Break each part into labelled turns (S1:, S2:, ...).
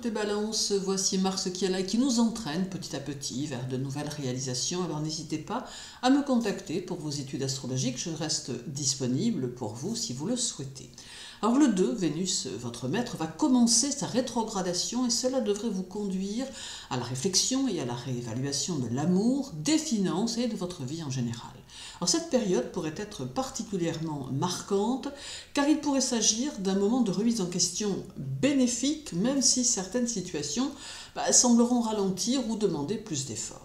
S1: tes balances, voici Mars qui est là et qui nous entraîne petit à petit vers de nouvelles réalisations. Alors n'hésitez pas à me contacter pour vos études astrologiques, je reste disponible pour vous si vous le souhaitez. Alors le 2, Vénus, votre maître, va commencer sa rétrogradation et cela devrait vous conduire à la réflexion et à la réévaluation de l'amour, des finances et de votre vie en général. Alors cette période pourrait être particulièrement marquante car il pourrait s'agir d'un moment de remise en question bénéfique même si certaines situations sembleront ralentir ou demander plus d'efforts.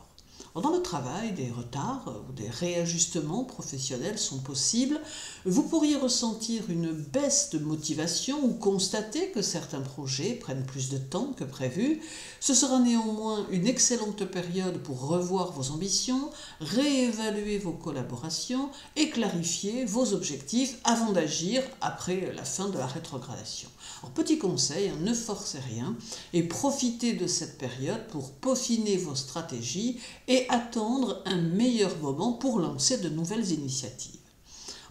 S1: Dans le travail, des retards ou des réajustements professionnels sont possibles. Vous pourriez ressentir une baisse de motivation ou constater que certains projets prennent plus de temps que prévu. Ce sera néanmoins une excellente période pour revoir vos ambitions, réévaluer vos collaborations et clarifier vos objectifs avant d'agir après la fin de la rétrogradation. Alors, petit conseil, ne forcez rien et profitez de cette période pour peaufiner vos stratégies et attendre un meilleur moment pour lancer de nouvelles initiatives.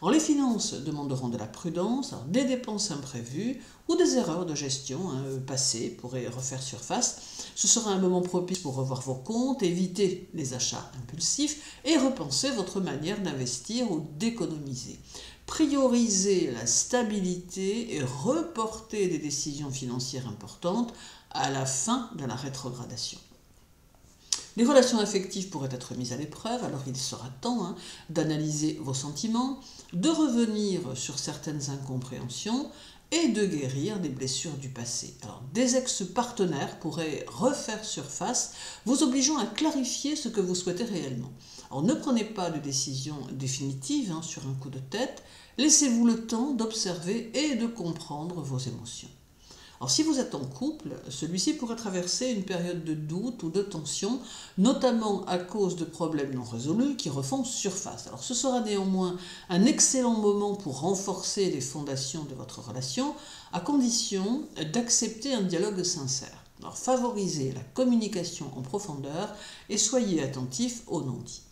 S1: Alors, les finances demanderont de la prudence, des dépenses imprévues ou des erreurs de gestion passées pourraient refaire surface. Ce sera un moment propice pour revoir vos comptes, éviter les achats impulsifs et repenser votre manière d'investir ou d'économiser. Prioriser la stabilité et reporter des décisions financières importantes à la fin de la rétrogradation. Les relations affectives pourraient être mises à l'épreuve, alors il sera temps d'analyser vos sentiments, de revenir sur certaines incompréhensions et de guérir des blessures du passé. Alors, des ex-partenaires pourraient refaire surface, vous obligeant à clarifier ce que vous souhaitez réellement. Alors, ne prenez pas de décision définitive sur un coup de tête, laissez-vous le temps d'observer et de comprendre vos émotions. Alors, si vous êtes en couple, celui-ci pourrait traverser une période de doute ou de tension, notamment à cause de problèmes non résolus qui refont surface. Alors, ce sera néanmoins un excellent moment pour renforcer les fondations de votre relation, à condition d'accepter un dialogue sincère. Alors, favorisez la communication en profondeur et soyez attentifs aux non-dits.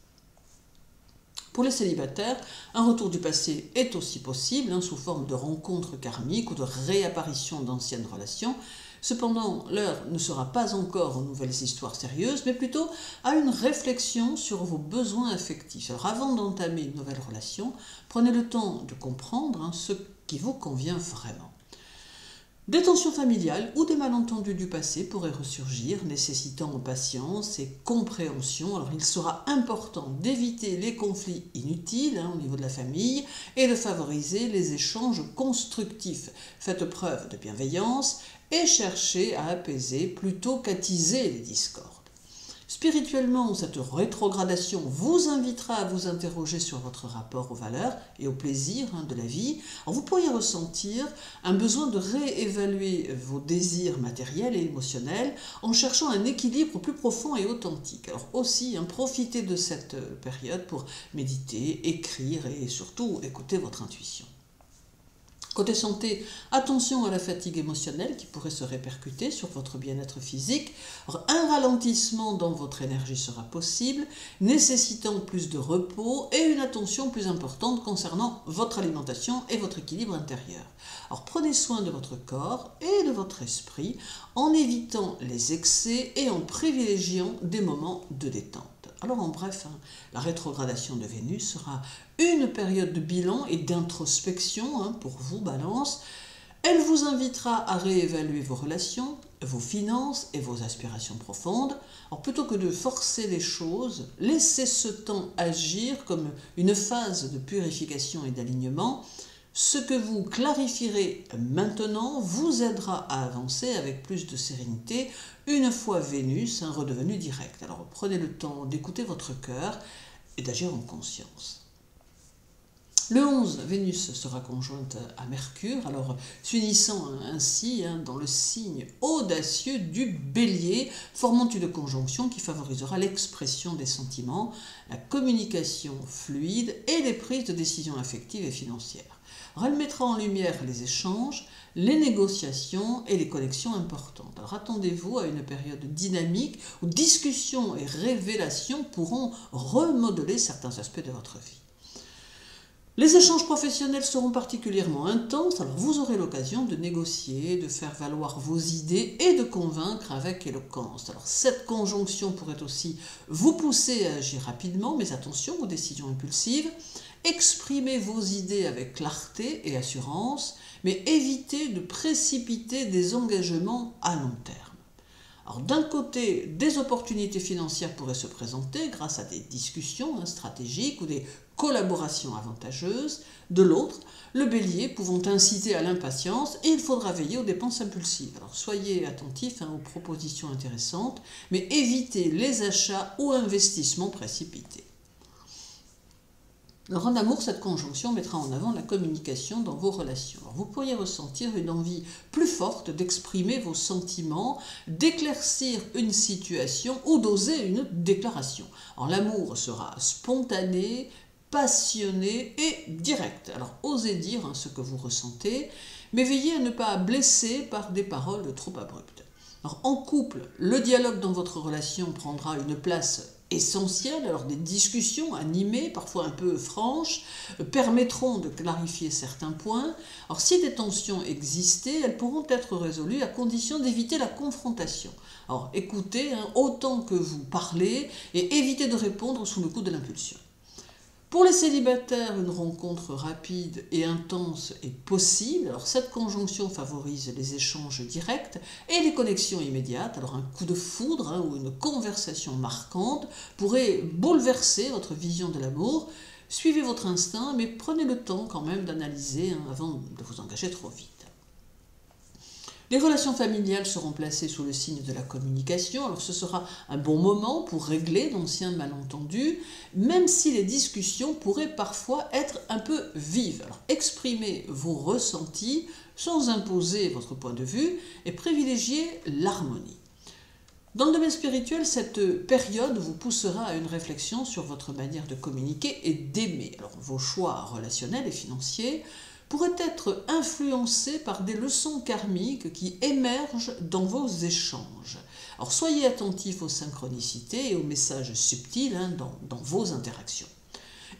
S1: Pour les célibataires, un retour du passé est aussi possible, sous forme de rencontres karmiques ou de réapparition d'anciennes relations. Cependant, l'heure ne sera pas encore aux nouvelles histoires sérieuses, mais plutôt à une réflexion sur vos besoins affectifs. Alors, avant d'entamer une nouvelle relation, prenez le temps de comprendre ce qui vous convient vraiment. Des tensions familiales ou des malentendus du passé pourraient ressurgir, nécessitant patience et compréhension. Alors, il sera important d'éviter les conflits inutiles au niveau de la famille et de favoriser les échanges constructifs. Faites preuve de bienveillance et cherchez à apaiser plutôt qu'attiser les discordes. Spirituellement, cette rétrogradation vous invitera à vous interroger sur votre rapport aux valeurs et aux plaisirs de la vie. Alors, vous pourriez ressentir un besoin de réévaluer vos désirs matériels et émotionnels en cherchant un équilibre plus profond et authentique. Alors aussi, profitez de cette période pour méditer, écrire et surtout écouter votre intuition. Côté santé, attention à la fatigue émotionnelle qui pourrait se répercuter sur votre bien-être physique. Alors, un ralentissement dans votre énergie sera possible, nécessitant plus de repos et une attention plus importante concernant votre alimentation et votre équilibre intérieur. Alors, prenez soin de votre corps et de votre esprit en évitant les excès et en privilégiant des moments de détente. Alors en bref, la rétrogradation de Vénus sera une période de bilan et d'introspection pour vous, Balance. Elle vous invitera à réévaluer vos relations, vos finances et vos aspirations profondes. Alors plutôt que de forcer les choses, laissez ce temps agir comme une phase de purification et d'alignement. Ce que vous clarifierez maintenant vous aidera à avancer avec plus de sérénité une fois Vénus redevenu direct. Alors prenez le temps d'écouter votre cœur et d'agir en conscience. Le 11, Vénus sera conjointe à Mercure, alors s'unissant ainsi dans le signe audacieux du Bélier, formant une conjonction qui favorisera l'expression des sentiments, la communication fluide et les prises de décisions affectives et financières. Alors, elle mettra en lumière les échanges, les négociations et les connexions importantes. Alors attendez-vous à une période dynamique où discussions et révélations pourront remodeler certains aspects de votre vie. Les échanges professionnels seront particulièrement intenses, alors vous aurez l'occasion de négocier, de faire valoir vos idées et de convaincre avec éloquence. Alors cette conjonction pourrait aussi vous pousser à agir rapidement, mais attention aux décisions impulsives. Exprimez vos idées avec clarté et assurance, mais évitez de précipiter des engagements à long terme. Alors d'un côté, des opportunités financières pourraient se présenter grâce à des discussions stratégiques ou des collaborations avantageuses. De l'autre, le bélier pouvant inciter à l'impatience et il faudra veiller aux dépenses impulsives. Alors soyez attentifs aux propositions intéressantes, mais évitez les achats ou investissements précipités. Alors en amour, cette conjonction mettra en avant la communication dans vos relations. Alors vous pourriez ressentir une envie plus forte d'exprimer vos sentiments, d'éclaircir une situation ou d'oser une déclaration. Alors l'amour sera spontané, passionné et direct. Alors osez dire ce que vous ressentez, mais veillez à ne pas blesser par des paroles trop abruptes. Alors en couple, le dialogue dans votre relation prendra une place essentielle. Alors des discussions animées, parfois un peu franches, permettront de clarifier certains points. Alors si des tensions existaient, elles pourront être résolues à condition d'éviter la confrontation. Alors écoutez autant que vous parlez et évitez de répondre sous le coup de l'impulsion. Pour les célibataires, une rencontre rapide et intense est possible. Alors cette conjonction favorise les échanges directs et les connexions immédiates. Alors un coup de foudre ou une conversation marquante pourrait bouleverser votre vision de l'amour. Suivez votre instinct, mais prenez le temps quand même d'analyser avant de vous engager trop vite. Les relations familiales seront placées sous le signe de la communication, alors ce sera un bon moment pour régler d'anciens malentendus, même si les discussions pourraient parfois être un peu vives. Alors exprimez vos ressentis sans imposer votre point de vue et privilégiez l'harmonie. Dans le domaine spirituel, cette période vous poussera à une réflexion sur votre manière de communiquer et d'aimer. Alors vos choix relationnels et financiers pourraient être influencés par des leçons karmiques qui émergent dans vos échanges. Alors soyez attentifs aux synchronicités et aux messages subtils dans vos interactions.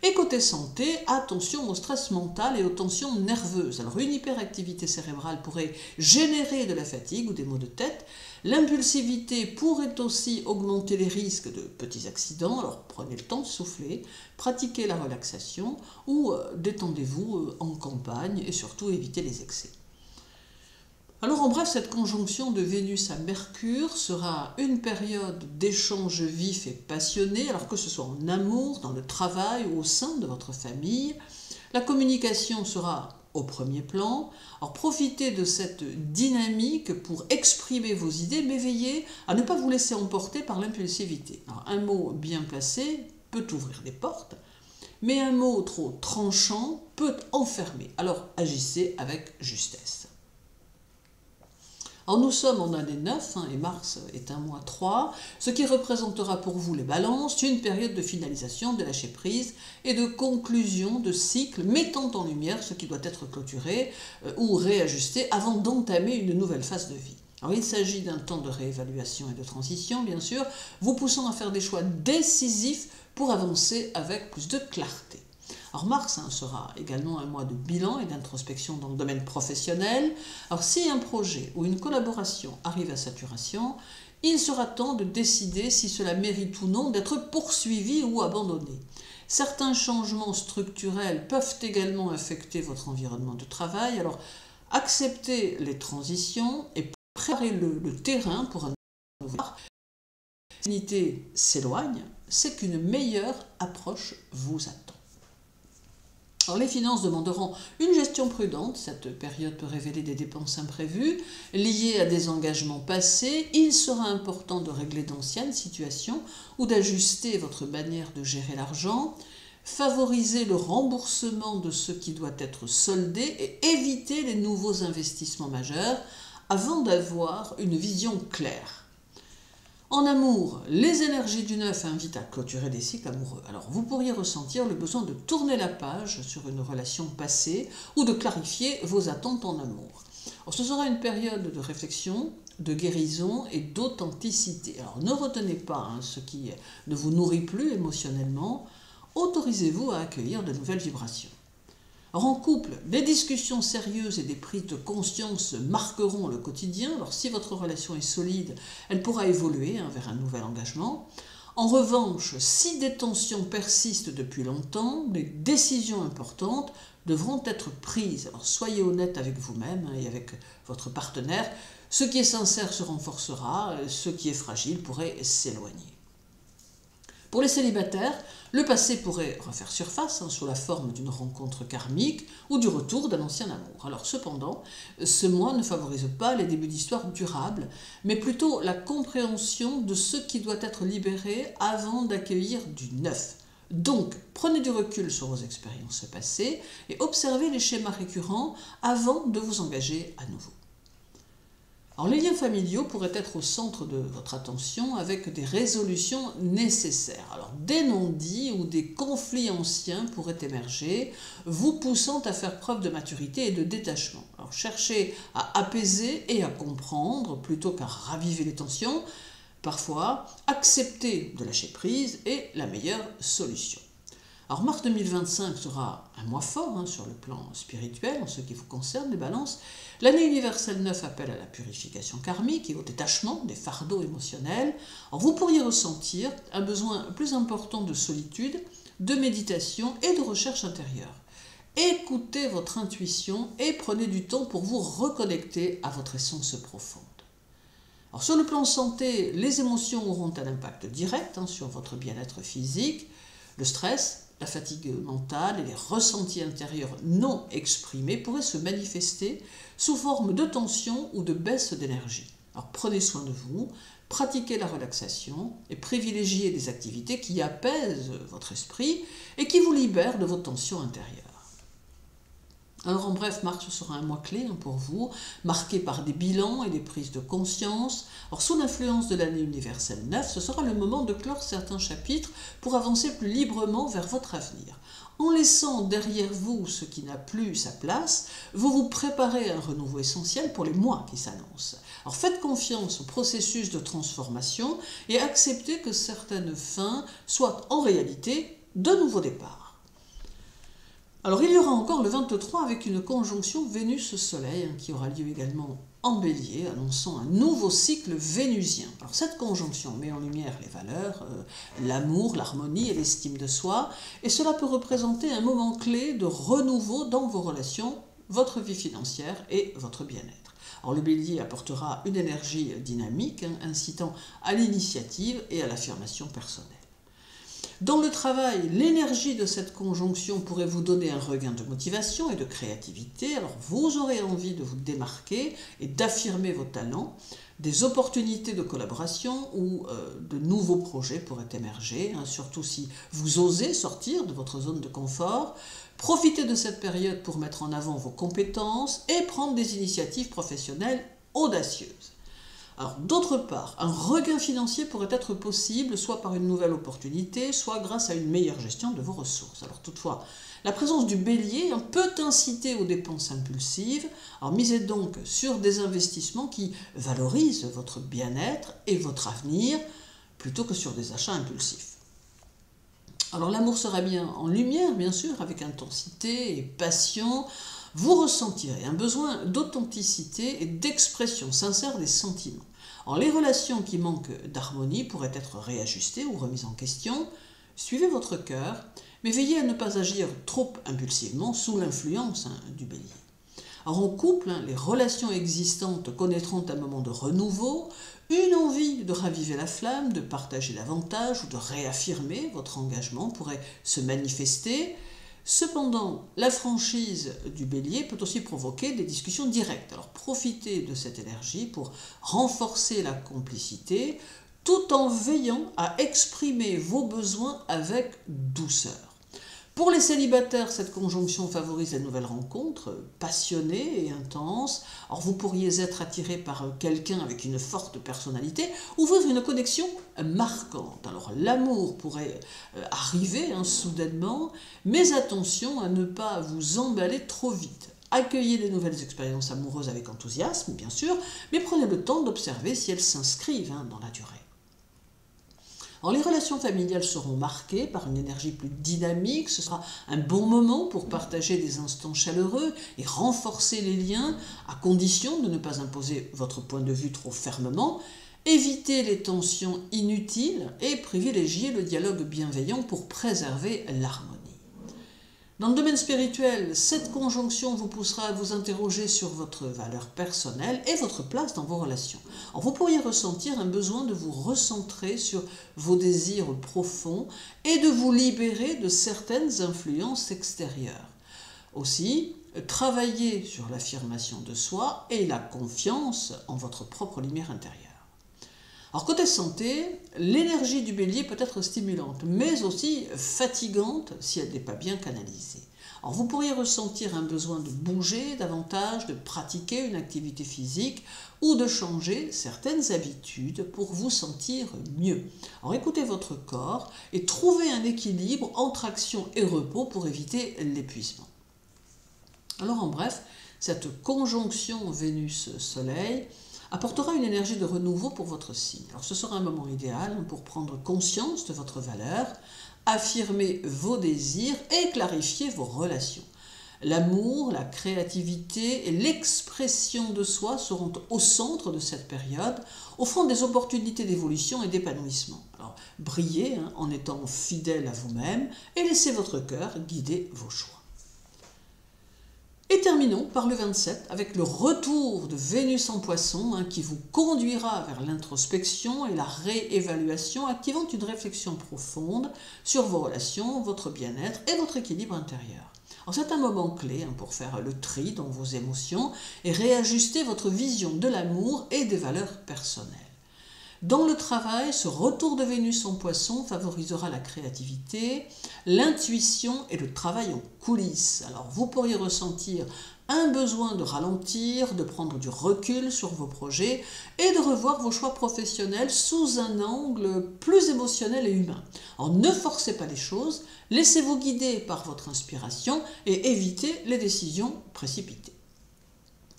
S1: Et côté santé, attention au stress mental et aux tensions nerveuses. Alors une hyperactivité cérébrale pourrait générer de la fatigue ou des maux de tête. L'impulsivité pourrait aussi augmenter les risques de petits accidents. Alors prenez le temps de souffler, pratiquez la relaxation ou détendez-vous en campagne et surtout évitez les excès. Alors en bref, cette conjonction de Vénus à Mercure sera une période d'échanges vifs et passionnés, alors que ce soit en amour, dans le travail ou au sein de votre famille. La communication sera au premier plan. Alors profitez de cette dynamique pour exprimer vos idées, mais veillez à ne pas vous laisser emporter par l'impulsivité. Alors un mot bien placé peut ouvrir des portes, mais un mot trop tranchant peut enfermer. Alors agissez avec justesse. Alors nous sommes en année 9 et Mars est un mois 3, ce qui représentera pour vous les balances une période de finalisation, de lâcher prise et de conclusion de cycle mettant en lumière ce qui doit être clôturé ou réajusté avant d'entamer une nouvelle phase de vie. Alors il s'agit d'un temps de réévaluation et de transition, bien sûr, vous poussant à faire des choix décisifs pour avancer avec plus de clarté. Alors Mars sera également un mois de bilan et d'introspection dans le domaine professionnel. Alors si un projet ou une collaboration arrive à saturation, il sera temps de décider si cela mérite ou non d'être poursuivi ou abandonné. Certains changements structurels peuvent également affecter votre environnement de travail. Alors acceptez les transitions et préparez le terrain pour un nouveau départ. Si l'unité s'éloigne, c'est qu'une meilleure approche vous attend. Alors les finances demanderont une gestion prudente. Cette période peut révéler des dépenses imprévues liées à des engagements passés. Il sera important de régler d'anciennes situations ou d'ajuster votre manière de gérer l'argent. Favorisez le remboursement de ce qui doit être soldé et évitez les nouveaux investissements majeurs avant d'avoir une vision claire. En amour, les énergies du 9 invitent à clôturer des cycles amoureux. Alors vous pourriez ressentir le besoin de tourner la page sur une relation passée ou de clarifier vos attentes en amour. Alors, ce sera une période de réflexion, de guérison et d'authenticité. Alors ne retenez pas ce qui ne vous nourrit plus émotionnellement, autorisez-vous à accueillir de nouvelles vibrations. Alors en couple, des discussions sérieuses et des prises de conscience marqueront le quotidien. Alors si votre relation est solide, elle pourra évoluer vers un nouvel engagement. En revanche, si des tensions persistent depuis longtemps, des décisions importantes devront être prises. Alors soyez honnête avec vous-même et avec votre partenaire. Ce qui est sincère se renforcera, ce qui est fragile pourrait s'éloigner. Pour les célibataires, le passé pourrait refaire surface sous la forme d'une rencontre karmique ou du retour d'un ancien amour. Alors cependant, ce mois ne favorise pas les débuts d'histoire durables, mais plutôt la compréhension de ce qui doit être libéré avant d'accueillir du neuf. Donc, prenez du recul sur vos expériences passées et observez les schémas récurrents avant de vous engager à nouveau. Alors, les liens familiaux pourraient être au centre de votre attention avec des résolutions nécessaires. Alors, des non-dits ou des conflits anciens pourraient émerger, vous poussant à faire preuve de maturité et de détachement. Alors, cherchez à apaiser et à comprendre plutôt qu'à raviver les tensions. Parfois, accepter de lâcher prise est la meilleure solution. Alors mars 2025 sera un mois fort sur le plan spirituel, en ce qui vous concerne, les balances. L'année universelle 9 appelle à la purification karmique et au détachement des fardeaux émotionnels. Alors vous pourriez ressentir un besoin plus important de solitude, de méditation et de recherche intérieure. Écoutez votre intuition et prenez du temps pour vous reconnecter à votre essence profonde. Alors sur le plan santé, les émotions auront un impact direct sur votre bien-être physique. Le stress, la fatigue mentale et les ressentis intérieurs non exprimés pourraient se manifester sous forme de tension ou de baisse d'énergie. Alors prenez soin de vous, pratiquez la relaxation et privilégiez des activités qui apaisent votre esprit et qui vous libèrent de vos tensions intérieures. Alors en bref, mars sera un mois clé pour vous, marqué par des bilans et des prises de conscience. Alors sous l'influence de l'année universelle 9, ce sera le moment de clore certains chapitres pour avancer plus librement vers votre avenir. En laissant derrière vous ce qui n'a plus sa place, vous vous préparez à un renouveau essentiel pour les mois qui s'annoncent. Alors faites confiance au processus de transformation et acceptez que certaines fins soient en réalité de nouveaux départs. Alors il y aura encore le 23 avec une conjonction Vénus-Soleil qui aura lieu également en Bélier, annonçant un nouveau cycle vénusien. Alors cette conjonction met en lumière les valeurs, l'amour, l'harmonie et l'estime de soi, et cela peut représenter un moment clé de renouveau dans vos relations, votre vie financière et votre bien-être. Alors le Bélier apportera une énergie dynamique, incitant à l'initiative et à l'affirmation personnelle. Dans le travail, l'énergie de cette conjonction pourrait vous donner un regain de motivation et de créativité. Alors vous aurez envie de vous démarquer et d'affirmer vos talents. Des opportunités de collaboration ou de nouveaux projets pourraient émerger, surtout si vous osez sortir de votre zone de confort. Profitez de cette période pour mettre en avant vos compétences et prendre des initiatives professionnelles audacieuses. Alors, d'autre part, un regain financier pourrait être possible soit par une nouvelle opportunité, soit grâce à une meilleure gestion de vos ressources. Alors toutefois, la présence du Bélier peut inciter aux dépenses impulsives. Alors misez donc sur des investissements qui valorisent votre bien-être et votre avenir, plutôt que sur des achats impulsifs. Alors l'amour sera bien en lumière, bien sûr, avec intensité et passion. Vous ressentirez un besoin d'authenticité et d'expression sincère des sentiments. Alors, les relations qui manquent d'harmonie pourraient être réajustées ou remises en question. Suivez votre cœur, mais veillez à ne pas agir trop impulsivement sous l'influence du Bélier. Alors, en couple, les relations existantes connaîtront un moment de renouveau, une envie de raviver la flamme, de partager davantage ou de réaffirmer votre engagement pourrait se manifester. Cependant, la franchise du Bélier peut aussi provoquer des discussions directes. Alors profitez de cette énergie pour renforcer la complicité tout en veillant à exprimer vos besoins avec douceur. Pour les célibataires, cette conjonction favorise les nouvelles rencontres passionnées et intenses. Alors vous pourriez être attiré par quelqu'un avec une forte personnalité ou vivre une connexion marquante. Alors l'amour pourrait arriver soudainement, mais attention à ne pas vous emballer trop vite. Accueillez les nouvelles expériences amoureuses avec enthousiasme, bien sûr, mais prenez le temps d'observer si elles s'inscrivent dans la durée. Alors, les relations familiales seront marquées par une énergie plus dynamique, ce sera un bon moment pour partager des instants chaleureux et renforcer les liens, à condition de ne pas imposer votre point de vue trop fermement, éviter les tensions inutiles et privilégier le dialogue bienveillant pour préserver l'harmonie. Dans le domaine spirituel, cette conjonction vous poussera à vous interroger sur votre valeur personnelle et votre place dans vos relations. Alors, vous pourriez ressentir un besoin de vous recentrer sur vos désirs profonds et de vous libérer de certaines influences extérieures. Aussi, travaillez sur l'affirmation de soi et la confiance en votre propre lumière intérieure. Alors, côté santé, l'énergie du bélier peut être stimulante, mais aussi fatigante si elle n'est pas bien canalisée. Alors, vous pourriez ressentir un besoin de bouger davantage, de pratiquer une activité physique ou de changer certaines habitudes pour vous sentir mieux. Alors, écoutez votre corps et trouvez un équilibre entre action et repos pour éviter l'épuisement. Alors, en bref, cette conjonction Vénus-Soleil apportera une énergie de renouveau pour votre signe. Alors, ce sera un moment idéal pour prendre conscience de votre valeur, affirmer vos désirs et clarifier vos relations. L'amour, la créativité et l'expression de soi seront au centre de cette période, offrant des opportunités d'évolution et d'épanouissement. Alors, brillez en étant fidèle à vous-même et laissez votre cœur guider vos choix. Et terminons par le 27 avec le retour de Vénus en Poisson qui vous conduira vers l'introspection et la réévaluation, activant une réflexion profonde sur vos relations, votre bien-être et votre équilibre intérieur. Alors, c'est un moment clé pour faire le tri dans vos émotions et réajuster votre vision de l'amour et des valeurs personnelles. Dans le travail, ce retour de Vénus en Poisson favorisera la créativité, l'intuition et le travail en coulisses. Alors, vous pourriez ressentir un besoin de ralentir, de prendre du recul sur vos projets et de revoir vos choix professionnels sous un angle plus émotionnel et humain. Alors, ne forcez pas les choses, laissez-vous guider par votre inspiration et évitez les décisions précipitées.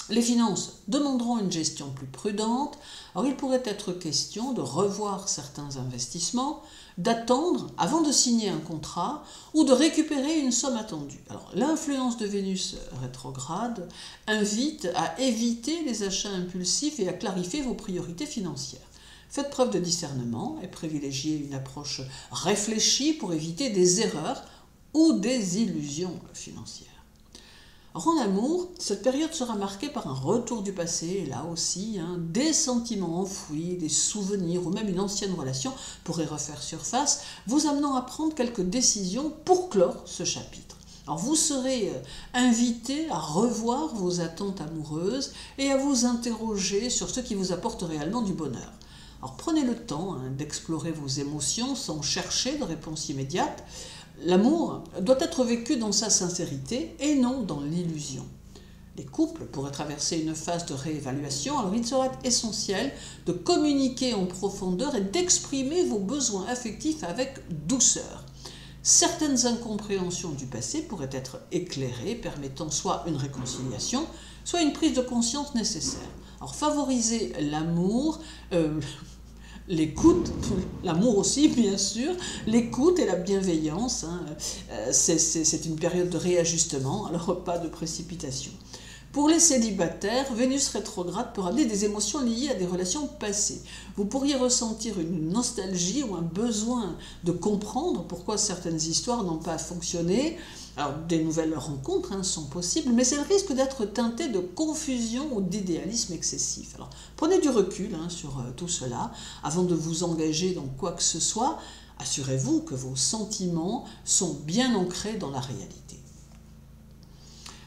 S1: Les finances demanderont une gestion plus prudente. Alors, il pourrait être question de revoir certains investissements, d'attendre avant de signer un contrat ou de récupérer une somme attendue. Alors, l'influence de Vénus rétrograde invite à éviter les achats impulsifs et à clarifier vos priorités financières. Faites preuve de discernement et privilégiez une approche réfléchie pour éviter des erreurs ou des illusions financières. En amour, cette période sera marquée par un retour du passé, et là aussi, des sentiments enfouis, des souvenirs ou même une ancienne relation pourrait refaire surface, vous amenant à prendre quelques décisions pour clore ce chapitre. Alors, vous serez invité à revoir vos attentes amoureuses et à vous interroger sur ce qui vous apporte réellement du bonheur. Alors, prenez le temps d'explorer vos émotions sans chercher de réponse immédiate. L'amour doit être vécu dans sa sincérité et non dans l'illusion. Les couples pourraient traverser une phase de réévaluation, alors il sera essentiel de communiquer en profondeur et d'exprimer vos besoins affectifs avec douceur. Certaines incompréhensions du passé pourraient être éclairées, permettant soit une réconciliation, soit une prise de conscience nécessaire. Alors, favorisez l'amour, l'écoute, l'amour aussi bien sûr, l'écoute et la bienveillance, c'est une période de réajustement, alors pas de précipitation. Pour les célibataires, Vénus rétrograde peut ramener des émotions liées à des relations passées. Vous pourriez ressentir une nostalgie ou un besoin de comprendre pourquoi certaines histoires n'ont pas fonctionné. Alors, des nouvelles rencontres sont possibles, mais elles risquent d'être teintées de confusion ou d'idéalisme excessif. Alors, prenez du recul sur tout cela avant de vous engager dans quoi que ce soit. Assurez-vous que vos sentiments sont bien ancrés dans la réalité.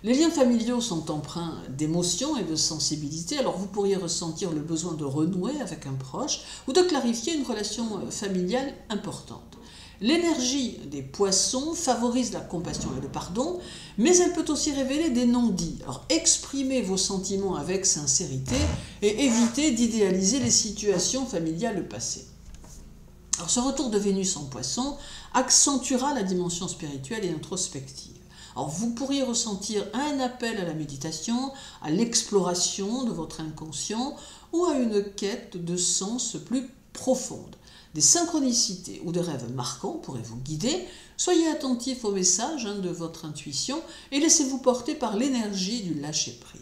S1: Les liens familiaux sont empreints d'émotions et de sensibilité, alors vous pourriez ressentir le besoin de renouer avec un proche ou de clarifier une relation familiale importante. L'énergie des poissons favorise la compassion et le pardon, mais elle peut aussi révéler des non-dits. Alors, exprimez vos sentiments avec sincérité et évitez d'idéaliser les situations familiales passées. Alors, ce retour de Vénus en Poisson accentuera la dimension spirituelle et introspective. Alors, vous pourriez ressentir un appel à la méditation, à l'exploration de votre inconscient ou à une quête de sens plus profonde. des synchronicités ou des rêves marquants pourraient vous guider. Soyez attentif aux messages de votre intuition et laissez-vous porter par l'énergie du lâcher-prise.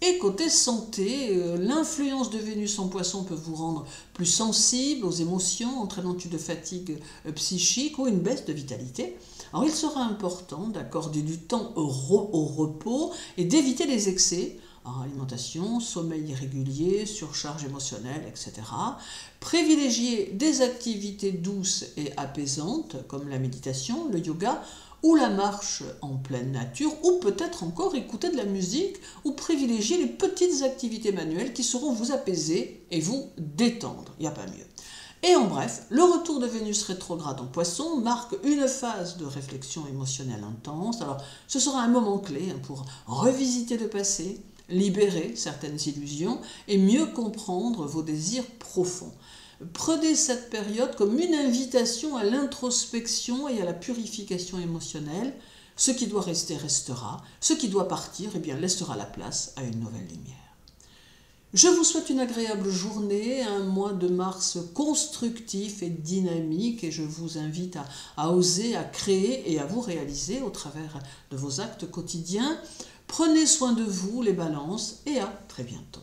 S1: Et côté santé, l'influence de Vénus en Poisson peut vous rendre plus sensible aux émotions, entraînant une fatigue psychique ou une baisse de vitalité. Alors il sera important d'accorder du temps au repos et d'éviter les excès, alimentation, sommeil irrégulier, surcharge émotionnelle, etc. Privilégiez des activités douces et apaisantes comme la méditation, le yoga ou la marche en pleine nature, ou peut-être encore écouter de la musique ou privilégier les petites activités manuelles qui sauront vous apaiser et vous détendre. Il n'y a pas mieux. Et en bref, le retour de Vénus rétrograde en Poisson marque une phase de réflexion émotionnelle intense. Alors, ce sera un moment clé pour revisiter le passé, libérer certaines illusions et mieux comprendre vos désirs profonds. Prenez cette période comme une invitation à l'introspection et à la purification émotionnelle. Ce qui doit rester restera, ce qui doit partir laissera la place à une nouvelle lumière. Je vous souhaite une agréable journée, un mois de mars constructif et dynamique, et je vous invite à oser, à créer et à vous réaliser au travers de vos actes quotidiens. Prenez soin de vous, les balances, et à très bientôt.